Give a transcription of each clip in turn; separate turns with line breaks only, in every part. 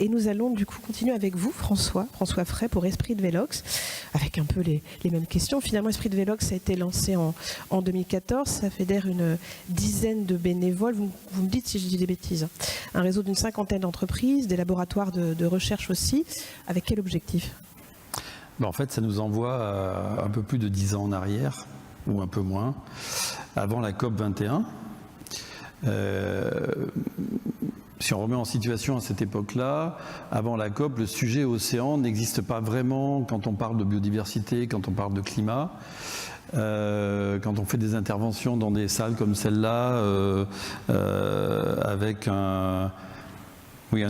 Et nous allons du coup continuer avec vous, François Fray, pour Esprit de Vélox, avec un peu les mêmes questions. Finalement, Esprit de Vélox a été lancé en 2014. Ça fédère une dizaine de bénévoles. Vous me dites si je dis des bêtises. Un réseau d'une 50aine d'entreprises, des laboratoires de recherche aussi. Avec quel objectif ?
En fait, ça nous envoie un peu plus de 10 ans en arrière, ou un peu moins, avant la COP 21. Si on remet en situation à cette époque-là, avant la COP, le sujet océan n'existe pas vraiment quand on parle de biodiversité, quand on parle de climat. Quand on fait des interventions dans des salles comme celle-là, avec un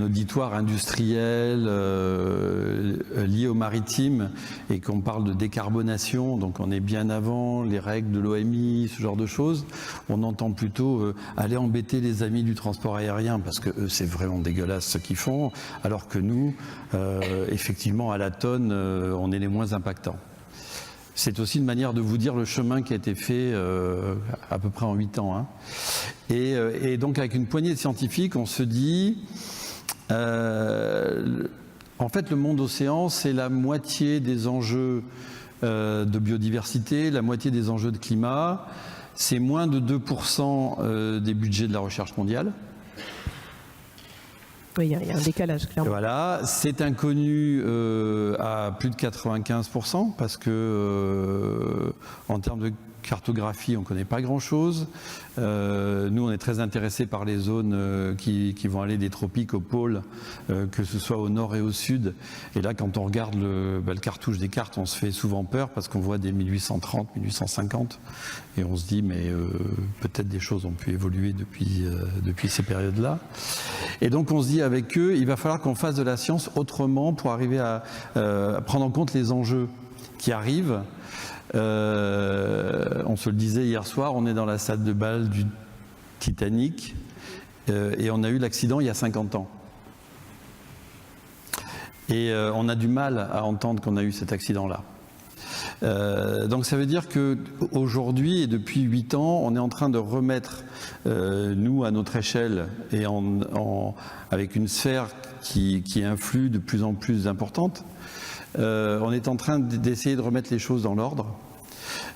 auditoire industriel lié au maritime et qu'on parle de décarbonation, donc on est bien avant les règles de l'OMI, ce genre de choses, on entend plutôt aller embêter les amis du transport aérien parce que eux, c'est vraiment dégueulasse ce qu'ils font, alors que nous, effectivement, à la tonne, on est les moins impactants. C'est aussi une manière de vous dire le chemin qui a été fait à peu près en 8 ans. Hein. Et donc avec une poignée de scientifiques, on se dit... en fait, le monde océan, c'est la moitié des enjeux de biodiversité, la moitié des enjeux de climat. C'est moins de 2% des budgets de la recherche mondiale.
Oui, il y a un décalage, clairement.
Voilà, c'est inconnu à plus de 95% parce que en termes de cartographie, on ne connaît pas grand-chose. Nous, on est très intéressés par les zones qui vont aller des tropiques au pôle, que ce soit au nord et au sud. Et là, quand on regarde le cartouche des cartes, on se fait souvent peur parce qu'on voit des 1830, 1850. Et on se dit, mais peut-être des choses ont pu évoluer depuis ces périodes-là. Et donc, on se dit avec eux, il va falloir qu'on fasse de la science autrement pour arriver à prendre en compte les enjeux qui arrivent. On se le disait hier soir, on est dans la salle de bal du Titanic et on a eu l'accident il y a 50 ans. Et on a du mal à entendre qu'on a eu cet accident-là. Donc ça veut dire qu'aujourd'hui et depuis 8 ans, on est en train de remettre, nous à notre échelle et avec une sphère qui influe de plus en plus importante, on est en train d'essayer de remettre les choses dans l'ordre.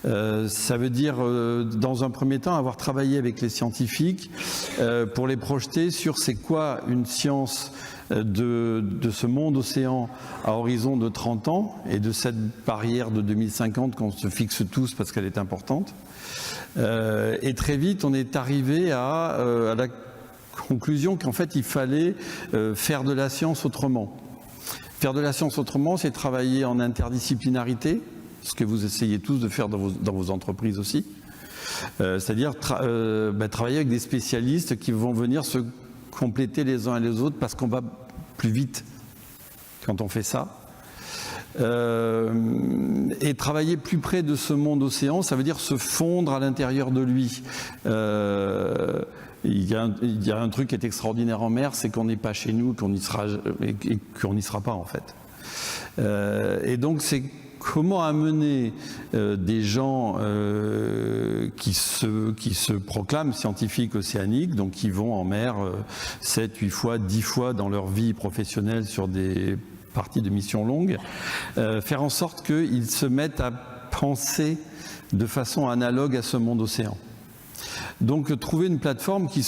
Ça veut dire, dans un premier temps, avoir travaillé avec les scientifiques pour les projeter sur c'est quoi une science de ce monde océan à horizon de 30 ans et de cette barrière de 2050 qu'on se fixe tous parce qu'elle est importante. Et très vite, on est arrivé à la conclusion qu'en fait, il fallait faire de la science autrement. Faire de la science autrement, c'est travailler en interdisciplinarité, ce que vous essayez tous de faire dans vos entreprises aussi. C'est-à-dire travailler avec des spécialistes qui vont venir se compléter les uns et les autres parce qu'on va plus vite quand on fait ça. Et travailler plus près de ce monde océan, ça veut dire se fondre à l'intérieur de lui. Il y a un truc qui est extraordinaire en mer, c'est qu'on n'est pas chez nous, qu'on n'y sera pas en fait. Et donc c'est comment amener des gens qui se proclament scientifiques océaniques, donc qui vont en mer 7, 8 fois, 10 fois dans leur vie professionnelle sur des parties de missions longues, faire en sorte qu'ils se mettent à penser de façon analogue à ce monde océan. Donc trouver une plateforme qui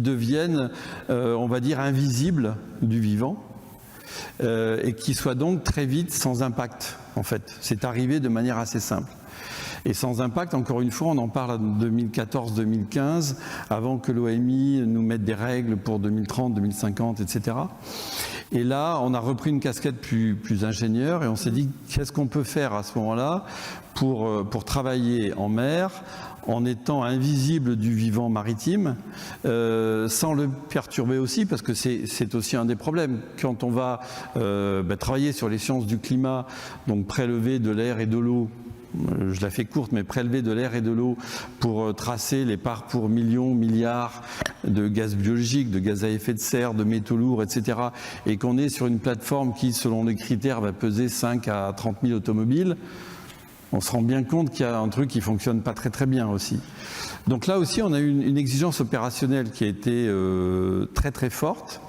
devienne, on va dire, invisible du vivant et qui soit donc très vite sans impact, en fait. C'est arrivé de manière assez simple. Et sans impact, encore une fois, on en parle en 2014-2015, avant que l'OMI nous mette des règles pour 2030, 2050, etc. Et là, on a repris une casquette plus ingénieur et on s'est dit qu'est-ce qu'on peut faire à ce moment-là pour travailler en mer en étant invisible du vivant maritime, sans le perturber aussi, parce que c'est aussi un des problèmes. Quand on va travailler sur les sciences du climat, donc prélever de l'air et de l'eau, je la fais courte, mais prélever de l'air et de l'eau pour tracer les parts pour millions, milliards de gaz biologiques, de gaz à effet de serre, de métaux lourds, etc. Et qu'on est sur une plateforme qui, selon les critères, va peser 5 à 30 000 automobiles, on se rend bien compte qu'il y a un truc qui ne fonctionne pas très très bien aussi. Donc là aussi, on a eu une exigence opérationnelle qui a été très très forte,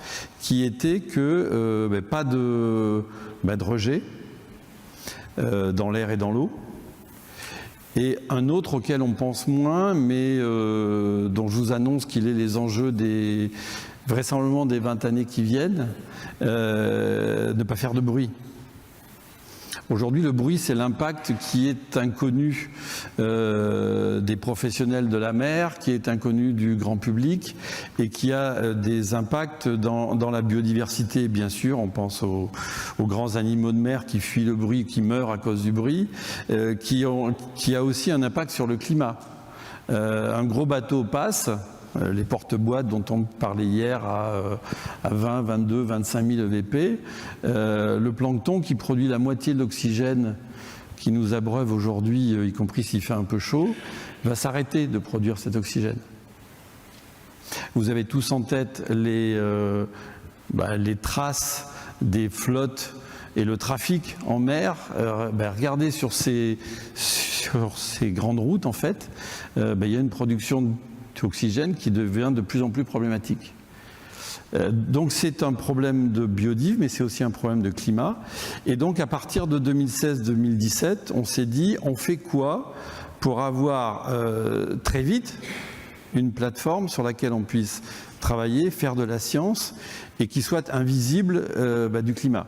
qui était que pas de rejet dans l'air et dans l'eau. Et un autre auquel on pense moins, mais dont je vous annonce qu'il est les enjeux vraisemblablement des 20 années qui viennent, ne pas faire de bruit. Aujourd'hui, le bruit, c'est l'impact qui est inconnu des professionnels de la mer, qui est inconnu du grand public et qui a des impacts dans la biodiversité, bien sûr. On pense aux grands animaux de mer qui fuient le bruit, qui meurent à cause du bruit, qui a aussi un impact sur le climat. Un gros bateau passe. Les porte-boîtes dont on parlait hier à 20, 22, 25 000 EVP, le plancton qui produit la moitié de l'oxygène qui nous abreuve aujourd'hui, y compris s'il fait un peu chaud, va s'arrêter de produire cet oxygène. Vous avez tous en tête les traces des flottes et le trafic en mer. Regardez sur ces grandes routes, en fait, il y a une production d'oxygène qui devient de plus en plus problématique. Donc c'est un problème de biodive, mais c'est aussi un problème de climat. Et donc à partir de 2016-2017, on s'est dit, on fait quoi pour avoir très vite une plateforme sur laquelle on puisse travailler, faire de la science et qui soit invisible du climat.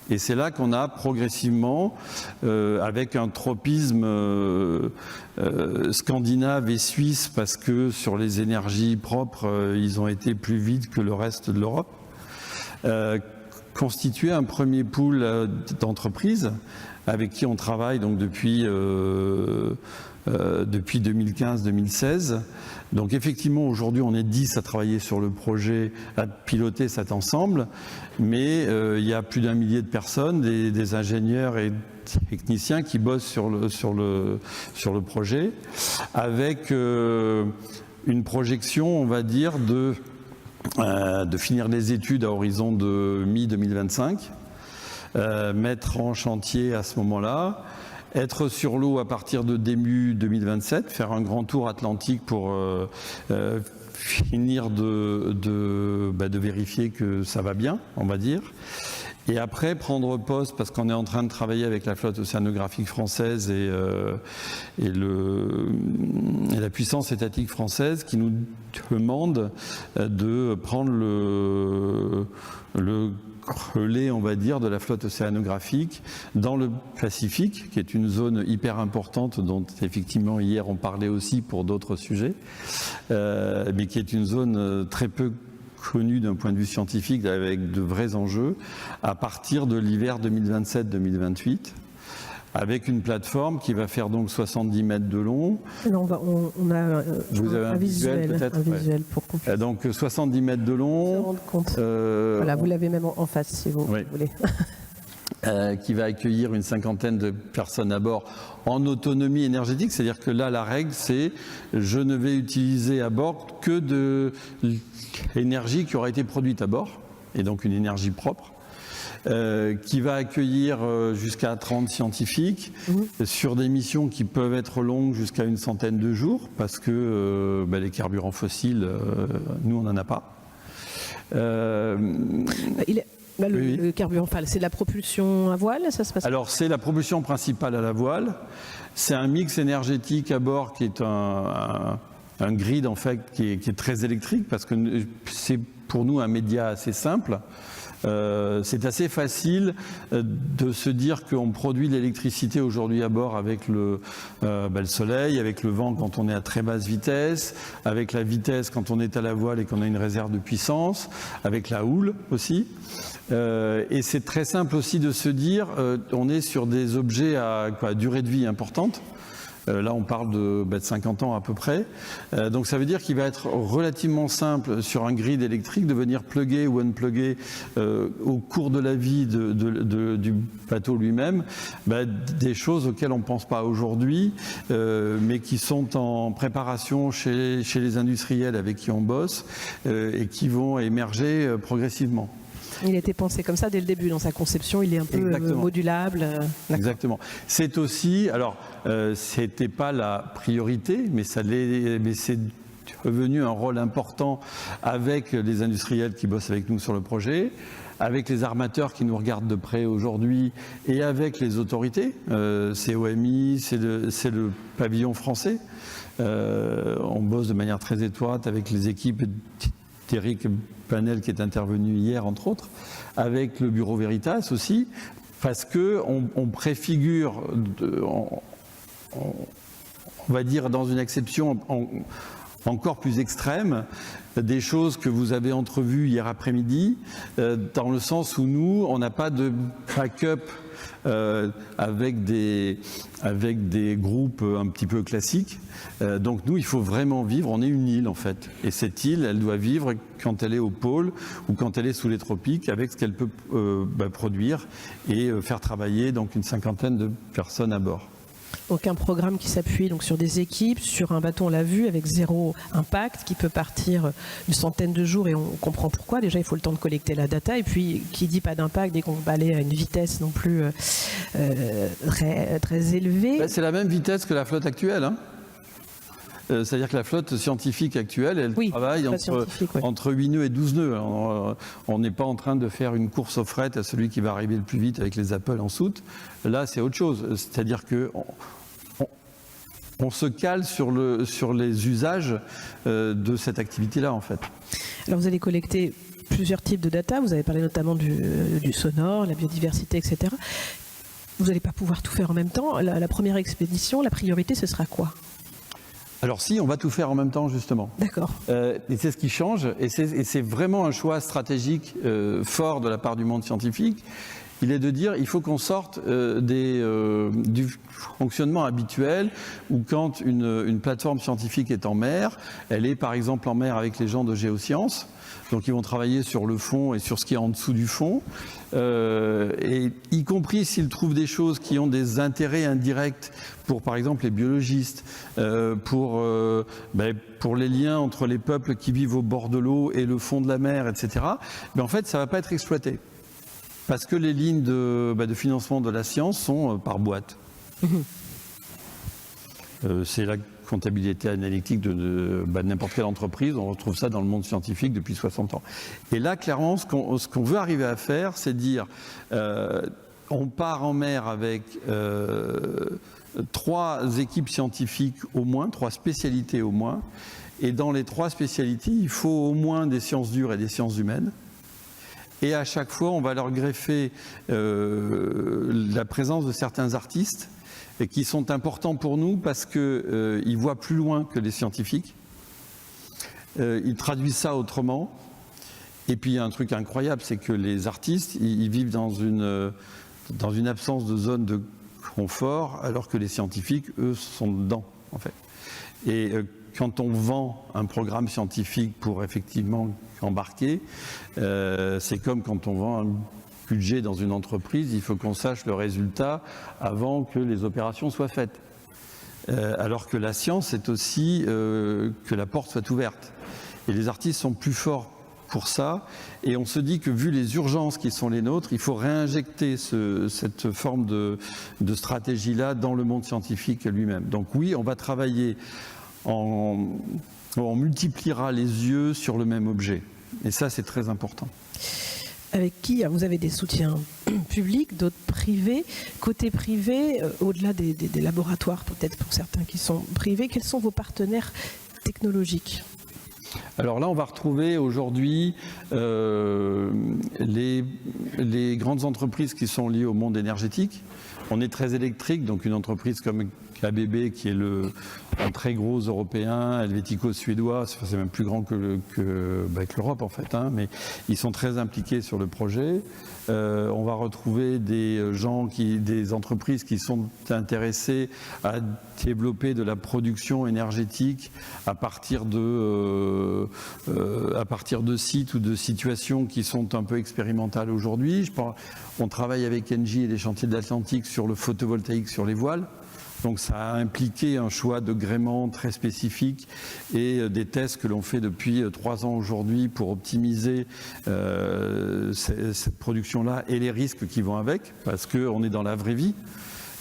Et c'est là qu'on a progressivement, avec un tropisme scandinave et suisse, parce que sur les énergies propres, ils ont été plus vite que le reste de l'Europe, constitué un premier pool d'entreprises avec qui on travaille donc depuis 2015-2016. Donc effectivement, aujourd'hui, on est 10 à travailler sur le projet, à piloter cet ensemble, mais il y a plus d'1 millier de personnes, des ingénieurs et techniciens qui bossent sur le projet, avec une projection, on va dire, de finir les études à horizon de mi-2025, mettre en chantier à ce moment-là, être sur l'eau à partir de début 2027, faire un grand tour atlantique pour finir de vérifier que ça va bien, on va dire. Et après, prendre poste, parce qu'on est en train de travailler avec la flotte océanographique française et la puissance étatique française qui nous demande de prendre le relais, on va dire, de la flotte océanographique dans le Pacifique, qui est une zone hyper importante dont effectivement hier on parlait aussi pour d'autres sujets, mais qui est une zone très peu connue d'un point de vue scientifique avec de vrais enjeux à partir de l'hiver 2027-2028. Avec une plateforme qui va faire donc 70 mètres de long.
Non, on a
vous avez un visuel peut-être,
pour qu'on puisse
donc 70 mètres de long.
se rendre compte. Voilà, vous l'avez même en face si vous voulez.
Qui va accueillir une 50aine de personnes à bord en autonomie énergétique. C'est-à-dire que là, la règle, c'est je ne vais utiliser à bord que de l'énergie qui aura été produite à bord, et donc une énergie propre. Qui va accueillir jusqu'à 30 scientifiques sur des missions qui peuvent être longues jusqu'à une centaine de jours parce que les carburants fossiles, nous on n'en a pas.
Le carburant, c'est de la propulsion à voile, ça se passe? Alors
c'est la propulsion principale à la voile. C'est un mix énergétique à bord qui est un grid en fait qui est très électrique parce que c'est pour nous un média assez simple. C'est assez facile de se dire qu'on produit de l'électricité aujourd'hui à bord avec le soleil, avec le vent quand on est à très basse vitesse, avec la vitesse quand on est à la voile et qu'on a une réserve de puissance, avec la houle aussi. Et c'est très simple aussi de se dire on est sur des objets à durée de vie importante. Là, on parle de 50 ans à peu près. Donc ça veut dire qu'il va être relativement simple sur un grid électrique de venir plugger ou unplugger au cours de la vie du bateau lui-même des choses auxquelles on ne pense pas aujourd'hui, mais qui sont en préparation chez les industriels avec qui on bosse et qui vont émerger progressivement.
Il a été pensé comme ça dès le début, dans sa conception, il est un peu modulable.
Exactement. C'est aussi, alors, c'était pas la priorité, mais c'est devenu un rôle important avec les industriels qui bossent avec nous sur le projet, avec les armateurs qui nous regardent de près aujourd'hui et avec les autorités. C'est OMI, c'est le pavillon français. On bosse de manière très étroite avec les équipes d'Éric Panel qui est intervenu hier, entre autres, avec le Bureau Veritas aussi, parce qu'on préfigure, on va dire dans une acception encore plus extrême, des choses que vous avez entrevues hier après-midi, dans le sens où nous, on n'a pas de backup avec des groupes un petit peu classiques. Donc nous, il faut vraiment vivre, on est une île en fait. Et cette île, elle doit vivre quand elle est au pôle ou quand elle est sous les tropiques, avec ce qu'elle peut produire et faire travailler donc une 50aine de personnes à bord.
Donc un programme qui s'appuie donc sur des équipes, sur un bateau, on l'a vu, avec 0 impact, qui peut partir une centaine de jours et on comprend pourquoi. Déjà, il faut le temps de collecter la data. Et puis, qui dit pas d'impact, dès qu'on va aller à une vitesse non plus très élevée.
C'est la même vitesse que la flotte actuelle, hein. C'est-à-dire que la flotte scientifique actuelle, elle travaille entre 8 nœuds et 12 nœuds. On n'est pas en train de faire une course au fret à celui qui va arriver le plus vite avec les Apple en soute. Là, c'est autre chose. C'est-à-dire qu'on se cale sur les usages de cette activité-là, en fait.
Alors, vous allez collecter plusieurs types de data. Vous avez parlé notamment du sonore, la biodiversité, etc. Vous n'allez pas pouvoir tout faire en même temps. La première expédition, la priorité, ce sera quoi ?
Alors si, on va tout faire en même temps, justement.
D'accord.
Et c'est ce qui change, et c'est vraiment un choix stratégique fort de la part du monde scientifique. Il est de dire, il faut qu'on sorte du fonctionnement habituel, où quand une plateforme scientifique est en mer, elle est par exemple en mer avec les gens de Géosciences, donc ils vont travailler sur le fond et sur ce qui est en dessous du fond, et y compris s'ils trouvent des choses qui ont des intérêts indirects pour par exemple les biologistes, pour les liens entre les peuples qui vivent au bord de l'eau et le fond de la mer, etc. Mais en fait, ça ne va pas être exploité. Parce que les lignes de financement de la science sont par boîte. C'est la comptabilité analytique de n'importe quelle entreprise. On retrouve ça dans le monde scientifique depuis 60 ans. Et là, clairement, ce qu'on veut arriver à faire, c'est dire on part en mer avec 3 équipes scientifiques au moins, 3 spécialités au moins. Et dans les 3 spécialités, il faut au moins des sciences dures et des sciences humaines. Et à chaque fois, on va leur greffer la présence de certains artistes et qui sont importants pour nous parce qu'ils voient plus loin que les scientifiques. Ils traduisent ça autrement. Et puis, il y a un truc incroyable, c'est que les artistes, ils vivent dans une absence de zone de confort, alors que les scientifiques, eux, sont dedans, en fait. Et quand on vend un programme scientifique pour effectivement embarquer, c'est comme quand on vend un budget dans une entreprise, il faut qu'on sache le résultat avant que les opérations soient faites. Alors que la science, c'est aussi que la porte soit ouverte. Et les artistes sont plus forts pour ça, et on se dit que vu les urgences qui sont les nôtres, il faut réinjecter cette forme de stratégie-là dans le monde scientifique lui-même. Donc oui, on va travailler on multipliera les yeux sur le même objet. Et ça, c'est très important.
Avec qui vous avez des soutiens publics, d'autres privés. Côté privé, au-delà des laboratoires, peut-être pour certains qui sont privés, quels sont vos partenaires technologiques ?
Alors là, on va retrouver aujourd'hui les grandes entreprises qui sont liées au monde énergétique. On est très électrique, donc une entreprise comme ABB qui est un très gros européen, Helvetico suédois, c'est même plus grand que l'Europe en fait, hein, mais ils sont très impliqués sur le projet. On va retrouver des entreprises qui sont intéressées à développer de la production énergétique à partir de sites ou de situations qui sont un peu expérimentales aujourd'hui. On travaille avec Engie et les chantiers de l'Atlantique sur le photovoltaïque sur les voiles. Donc ça a impliqué un choix de gréement très spécifique et des tests que l'on fait depuis 3 ans aujourd'hui pour optimiser cette production-là et les risques qui vont avec, parce qu'on est dans la vraie vie.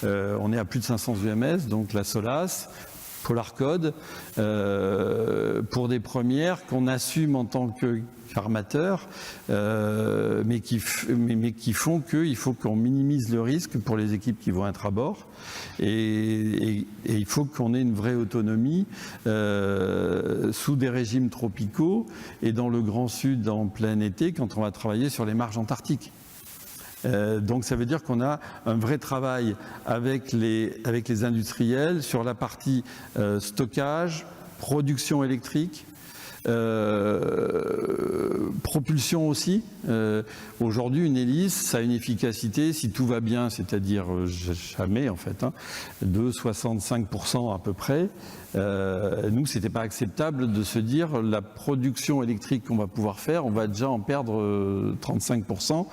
On est à plus de 500 UMS, donc la Solas, Polarcode, pour des premières qu'on assume en tant qu'armateur, mais qui font qu'il faut qu'on minimise le risque pour les équipes qui vont être à bord. Et il faut qu'on ait une vraie autonomie sous des régimes tropicaux et dans le Grand Sud en plein été quand on va travailler sur les marges antarctiques. Donc ça veut dire qu'on a un vrai travail avec les industriels sur la partie stockage, production électrique, propulsion aussi. Aujourd'hui, une hélice, ça a une efficacité, si tout va bien, c'est-à-dire jamais en fait, de 65% à peu près. Nous, c'était pas acceptable de se dire la production électrique qu'on va pouvoir faire, on va déjà en perdre 35%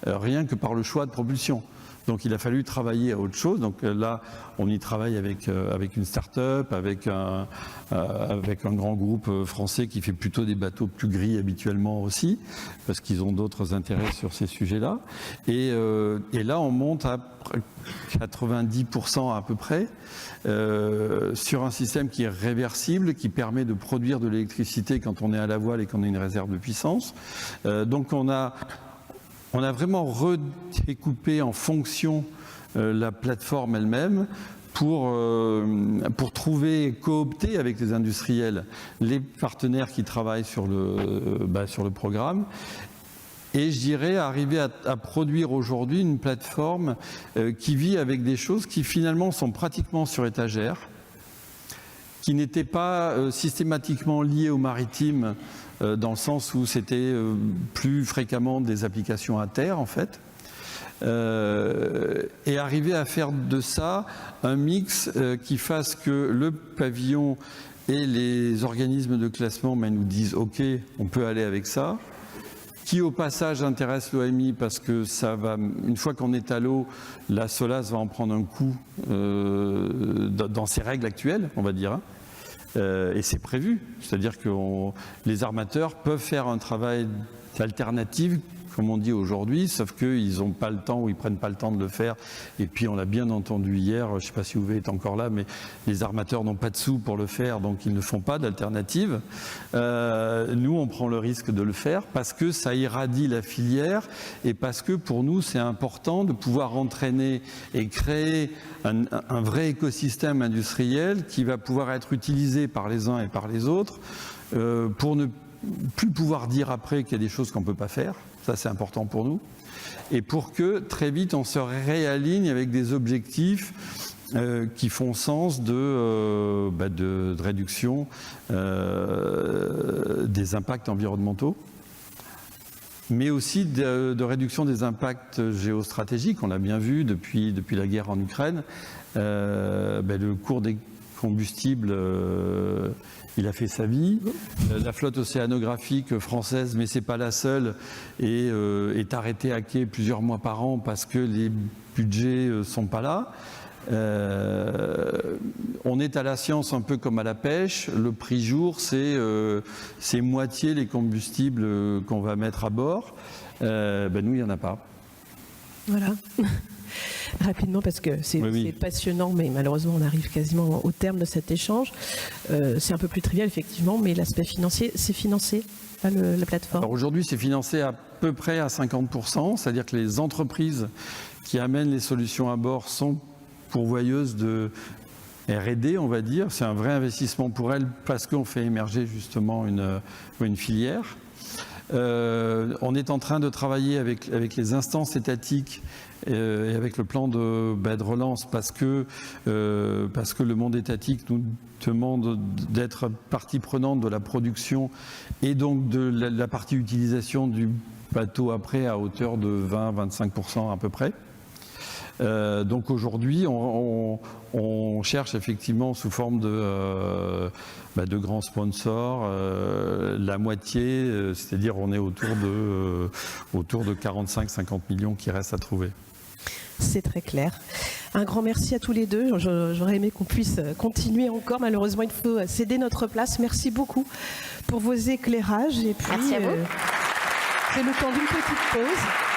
rien que par le choix de propulsion. Donc il a fallu travailler à autre chose. Donc là, on y travaille avec une start-up, avec un grand groupe français qui fait plutôt des bateaux plus gris habituellement aussi, parce qu'ils ont d'autres intérêts sur ces sujets-là. Et là, on monte à 90% à peu près sur un système qui est réversible, qui permet de produire de l'électricité quand on est à la voile et qu'on a une réserve de puissance. Donc on a vraiment redécoupé en fonction la plateforme elle-même pour trouver, coopter avec les industriels, les partenaires qui travaillent sur le programme. Et je dirais arriver à produire aujourd'hui une plateforme qui vit avec des choses qui finalement sont pratiquement sur étagère, qui n'étaient pas systématiquement liées au maritime, dans le sens où c'était plus fréquemment des applications à terre en fait, et arriver à faire de ça un mix qui fasse que le pavillon et les organismes de classement nous disent ok, on peut aller avec ça, qui au passage intéresse l'OMI parce que ça va, une fois qu'on est à l'eau, la Solas va en prendre un coup dans ses règles actuelles, on va dire. Et c'est prévu, c'est-à-dire que les armateurs peuvent faire un travail d'alternative, comme on dit aujourd'hui, sauf qu'ils n'ont pas le temps ou ils ne prennent pas le temps de le faire. Et puis on l'a bien entendu hier, je ne sais pas si Uwe est encore là, mais les armateurs n'ont pas de sous pour le faire, donc ils ne font pas d'alternative. Nous, on prend le risque de le faire parce que ça irradie la filière et parce que pour nous, c'est important de pouvoir entraîner et créer un vrai écosystème industriel qui va pouvoir être utilisé par les uns et par les autres pour ne plus pouvoir dire après qu'il y a des choses qu'on ne peut pas faire. Ça, c'est important pour nous. Et pour que très vite, on se réaligne avec des objectifs qui font sens de réduction des impacts environnementaux, mais aussi de réduction des impacts géostratégiques. On l'a bien vu depuis la guerre en Ukraine. Le cours des combustibles, il a fait sa vie. La flotte océanographique française, mais c'est pas la seule, est arrêtée à quai plusieurs mois par an parce que les budgets sont pas là. On est à la science un peu comme à la pêche. Le prix jour, c'est moitié les combustibles qu'on va mettre à bord. Nous, il n'y en a pas.
Voilà. Rapidement, parce que c'est passionnant, mais malheureusement, on arrive quasiment au terme de cet échange. C'est un peu plus trivial, effectivement, mais l'aspect financier, c'est financé, la plateforme?
Alors aujourd'hui, c'est financé à peu près à 50%, c'est-à-dire que les entreprises qui amènent les solutions à bord sont pourvoyeuses de R&D, on va dire. C'est un vrai investissement pour elles parce qu'on fait émerger justement une filière. On est en train de travailler avec les instances étatiques et avec le plan de relance parce que le monde étatique nous demande d'être partie prenante de la production et donc de la partie utilisation du bateau après à hauteur de 20-25% à peu près. Donc aujourd'hui, on cherche effectivement sous forme de grands sponsors la moitié, c'est-à-dire on est autour de 45-50 millions qui restent à trouver.
C'est très clair. Un grand merci à tous les deux. J'aurais aimé qu'on puisse continuer encore. Malheureusement, il faut céder notre place. Merci beaucoup pour vos éclairages. Et puis,
merci à vous.
c'est le temps d'une petite pause.